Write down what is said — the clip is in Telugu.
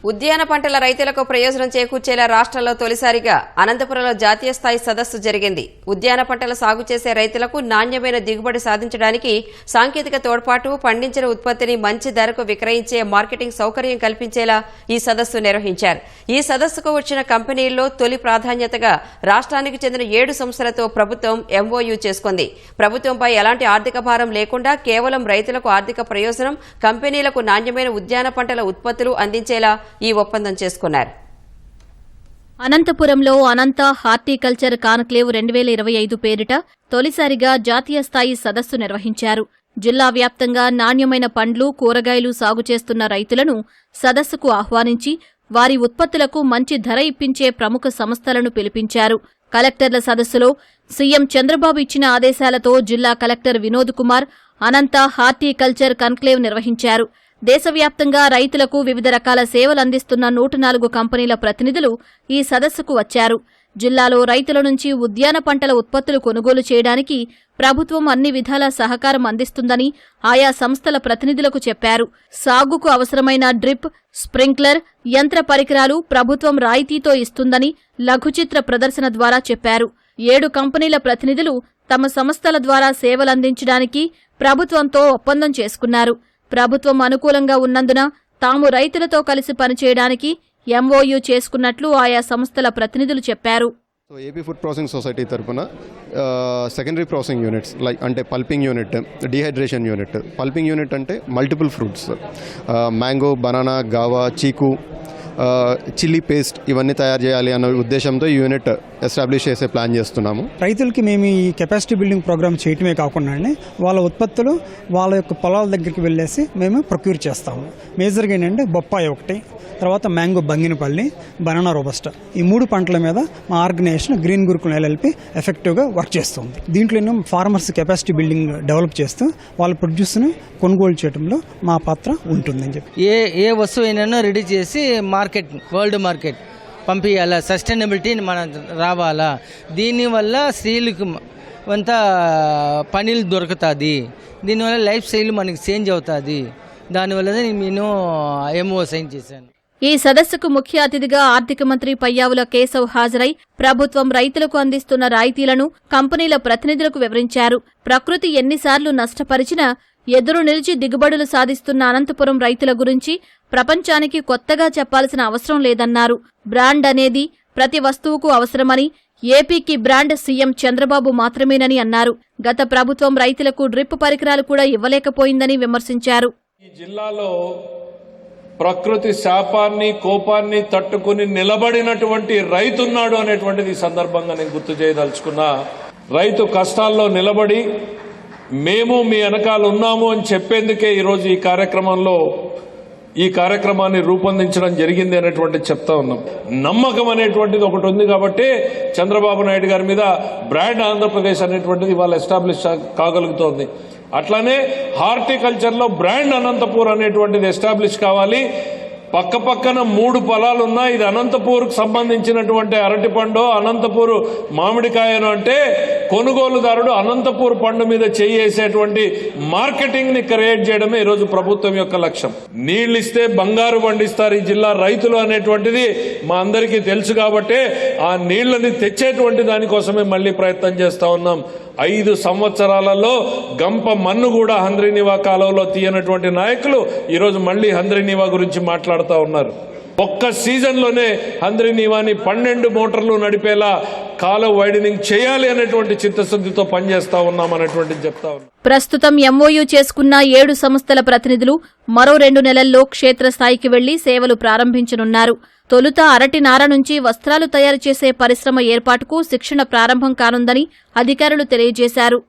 ఉద్యాన పంటల రైతులకు ప్రయోజనం చేకూర్చేలా రాష్ట్రంలో తొలిసారిగా అనంతపురంలో జాతీయ స్థాయి సదస్సు జరిగింది. ఉద్యాన పంటల సాగు చేసే రైతులకు నాణ్యమైన దిగుబడి సాధించడానికి సాంకేతిక తోడ్పాటు, పండించిన ఉత్పత్తిని మంచి ధరకు విక్రయించే మార్కెటింగ్ సౌకర్యం కల్పించేలా ఈ సదస్సు నిర్వహించారు. ఈ సదస్సుకు వచ్చిన కంపెనీల్లో తొలి ప్రాధాన్యతగా రాష్ట్రానికి చెందిన 7 సంస్థలతో ప్రభుత్వం ఎంఓయూ చేసుకుంది. ప్రభుత్వంపై ఎలాంటి ఆర్థిక భారం లేకుండా కేవలం రైతులకు ఆర్థిక ప్రయోజనం, కంపెనీలకు నాణ్యమైన ఉద్యాన పంటల ఉత్పత్తులు అందించేలా ఈ ఒప్పందం చేసుకున్నారు. అనంతపురంలో అనంత హార్టికల్చర్ కాన్క్లేవ్ 2025 పేరిట తొలిసారిగా జాతీయ స్థాయి సదస్సు నిర్వహించారు. జిల్లా వ్యాప్తంగా నాణ్యమైన పండ్లు, కూరగాయలు సాగు చేస్తున్న రైతులను సదస్సుకు ఆహ్వానించి వారి ఉత్పత్తులకు మంచి ధర ఇప్పించే ప్రముఖ సంస్థలను పిలిపించారు. కలెక్టర్ల సదస్సులో సీఎం చంద్రబాబు ఇచ్చిన ఆదేశాలతో జిల్లా కలెక్టర్ వినోద్ కుమార్ అనంత హార్టికల్చర్ కాన్క్లేవ్ నిర్వహించారు. దేశవ్యాప్తంగా రైతులకు వివిధ రకాల సేవలు అందిస్తున్న 104 కంపెనీల ప్రతినిధులు ఈ సదస్సుకు వచ్చారు. జిల్లాలో రైతుల నుంచి ఉద్యాన పంటల ఉత్పత్తులు కొనుగోలు చేయడానికి ప్రభుత్వం అన్ని విధాల సహకారం అందిస్తుందని ఆయా సంస్థల ప్రతినిధులకు చెప్పారు. సాగుకు అవసరమైన డ్రిప్, స్ప్రింక్లర్, యంత్ర పరికరాలు ప్రభుత్వం రాయితీతో ఇస్తుందని లఘుచిత్ర ప్రదర్శన ద్వారా చెప్పారు. 7 కంపెనీల ప్రతినిధులు తమ సంస్థల ద్వారా సేవలందించడానికి ప్రభుత్వంతో ఒప్పందం చేసుకున్నారు. ప్రభుత్వం అనుకూలంగా ఉన్నందున తాము రైతులతో కలిసి పనిచేయడానికి ఎంఓయూ చేసుకున్నట్లు ఆయా సంస్థల ప్రతినిధులు చెప్పారు. ఏపీ ఫుడ్ ప్రాసెసింగ్ సొసైటీ తరఫున సెకండరీ ప్రాసెసింగ్ యూనిట్స్ అంటే pulping unit, dehydration unit. Pulping unit అంటే మల్టిపుల్ ఫ్రూట్స్, మ్యాంగో, బనానా, గావా, చీకు, చిల్లీ పేస్ట్ ఇవన్నీ తయారు చేయాలి అన్న ఉద్దేశంతో ఈ యూనిట్ ఎస్టాబ్లిష్ చేసే ప్లాన్ చేస్తున్నాము. రైతులకి మేము ఈ కెపాసిటీ బిల్డింగ్ ప్రోగ్రామ్ చేయటమే కాకుండా వాళ్ళ ఉత్పత్తులు వాళ్ళ యొక్క పొలాల దగ్గరికి వెళ్ళేసి మేము ప్రొక్యూర్ చేస్తాము. మేజర్గా ఏంటంటే బొప్పాయి ఒకటి, తర్వాత మ్యాంగో బంగినపల్లి, బనానా రోబస్టా, ఈ 3 పంటల మీద మా ఆర్గనైజేషన్ గ్రీన్ గురుకుల్ ఎల్ఎల్పి ఎఫెక్టివ్గా వర్క్ చేస్తుంది. దీంట్లో ఫార్మర్స్ కెపాసిటీ బిల్డింగ్ డెవలప్ చేస్తూ వాళ్ళ ప్రొడ్యూస్ని కొనుగోలు చేయడంలో మా పాత్ర ఉంటుందని చెప్పి ఏ వస్తువు అయినా రెడీ చేసి మార్కెట్, వరల్డ్ మార్కెట్ పంపించాలా, సస్టైనబిలిటీ మనం రావాలా. దీనివల్ల స్త్రీలకు అంతా పనులు దొరుకుతుంది, దీనివల్ల లైఫ్ స్టైల్ మనకి చేంజ్ అవుతుంది. దానివల్ల నేను ఎంఓ సైన్ చేశాను. ఈ సదస్సుకు ముఖ్య అతిథిగా ఆర్థిక మంత్రి పయ్యావుల కేశవ్ హాజరై ప్రభుత్వం రైతులకు అందిస్తున్న రాయితీలను కంపెనీల ప్రతినిధులకు వివరించారు. ప్రకృతి ఎన్నిసార్లు నష్టపరిచినా ఎదురు నిలిచి దిగుబడులు సాధిస్తున్న అనంతపురం రైతుల గురించి ప్రపంచానికి కొత్తగా చెప్పాల్సిన అవసరం లేదన్నారు. బ్రాండ్ అనేది ప్రతి వస్తువుకు అవసరమని, ఏపీకి బ్రాండ్ సీఎం చంద్రబాబు మాత్రమేనని అన్నారు. గత ప్రభుత్వం రైతులకు డ్రిప్ పరికరాలు కూడా ఇవ్వలేకపోయిందని విమర్శించారు. ఈ జిల్లాలో ప్రకృతి శాపాన్ని, కోపాన్ని తట్టుకుని నిలబడినటువంటి రైతున్నాడు అనేటువంటిది ఈ సందర్భంగా నేను గుర్తు చేయదలుచుకున్నా. రైతు కష్టాల్లో నిలబడి మేము మీ వెనకాల ఉన్నాము అని చెప్పేందుకే ఈరోజు ఈ కార్యక్రమాన్ని రూపొందించడం జరిగింది అనేటువంటిది చెప్తా ఉన్నాం. నమ్మకం అనేటువంటిది ఒకటి ఉంది కాబట్టి చంద్రబాబు నాయుడు గారి మీద బ్రాండ్ ఆంధ్రప్రదేశ్ అనేటువంటిది ఇవాళ ఎస్టాబ్లిష్ కాగలుగుతోంది. అట్లానే హార్టికల్చర్లో బ్రాండ్ అనంతపూర్ అనేటువంటిది ఎస్టాబ్లిష్ కావాలి. పక్కపక్కన 3 పొలాలు ఉన్నాయి. ఇది అనంతపూర్కు సంబంధించినటువంటి అరటిపండు, అనంతపూర్ మామిడికాయను అంటే కొనుగోలుదారుడు అనంతపూర్ పండు మీద చేసేటువంటి మార్కెటింగ్ ని క్రియేట్ చేయడమే ఈరోజు ప్రభుత్వం యొక్క లక్ష్యం. నీళ్లు ఇస్తే బంగారు పండిస్తారు ఈ జిల్లా రైతులు అనేటువంటిది మా అందరికీ తెలుసు కాబట్టి ఆ నీళ్లని తెచ్చేటువంటి దానికోసమే మళ్లీ ప్రయత్నం చేస్తా ఉన్నాం. 5 సంవత్సరాలలో గంప మన్ను కూడా హంద్రీనీవా కాలువలో తీయనటువంటి నాయకులు ఈరోజు మళ్లీ హంద్రీనీవా గురించి మాట్లాడుతూ ఉన్నారు. ఒక్క సీజన్లోనే హంద్రీనీవాని 12 మోటార్లు నడిపేలా కాలువ వైడనింగ్ చేయాలి అనేటువంటి చిత్తశుద్ధితో పనిచేస్తా ఉన్నాం అనేటువంటిది చెప్తా ఉన్నాం. ప్రస్తుతం ఎంఓయూ చేసుకున్న 7 సంస్థల ప్రతినిధులు మరో 2 నెలల్లో క్షేత్రస్థాయికి వెళ్లి సేవలు ప్రారంభించనున్నారు. తొలుత అరటి నార నుంచి వస్త్రాలు తయారు చేసే పరిశ్రమ ఏర్పాటుకు శిక్షణ ప్రారంభం కానుందని అధికారులు తెలియజేశారు.